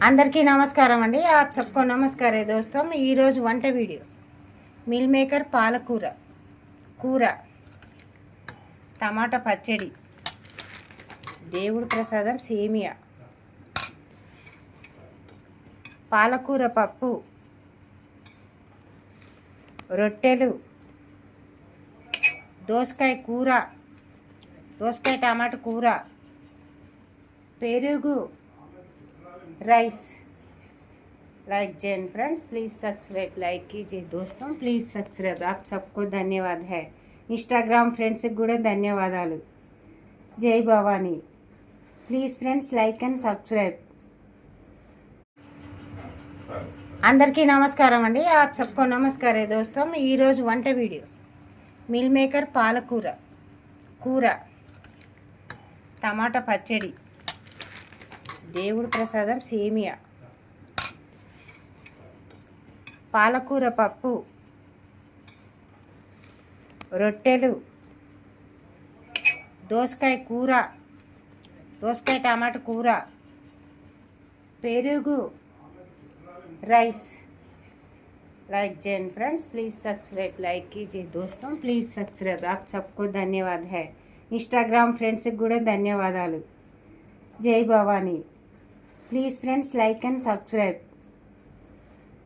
అందరికీ నమస్కారం అండి. ఆప్ సబ్కో నమస్కారం దోస్తం. ఈరోజు వంట వీడియో మిల్ మేకర్ పాలకూర కూర, టమాటా పచ్చడి, దేవుడి ప్రసాదం సేమియా, పాలకూర పప్పు, రొట్టెలు, దోసకాయ కూర, దోసకాయ టమాటా కూర, పెరుగు, rice. Like Jain friends, please subscribe like कीजिए दोस्तों, प्लीज़ सब्सक्राइब। आप सबको धन्यवाद है। इंस्टाग्राम फ्रेंड्स కూడా ధన్యవాదాలు। జై Bhavani. Please friends like and subscribe. అందరికీ నమస్కారం అండి। ఆప్ సబ్కో నమస్కారం దోస్తం। ఈరోజు వంట వీడియో మిల్ మేకర్ పాలకూర కూర, టమాటా పచ్చడి, దేవుడి ప్రసాదం సేమియా, పాలకూర పప్పు, రొట్టెలు, దోసకాయ కూర, దోసకాయ టమాటా కూర, పెరుగు, rice. Like Jain friends, please subscribe like कीजिए दोस्तों, प्लीज़ सब्सक्राइब। आप सबको धन्यवाद है। इंस्टाग्राम फ्रेंड्स కూడా ధన్యవాదాలు। జై Bhavani. Please friends like and subscribe.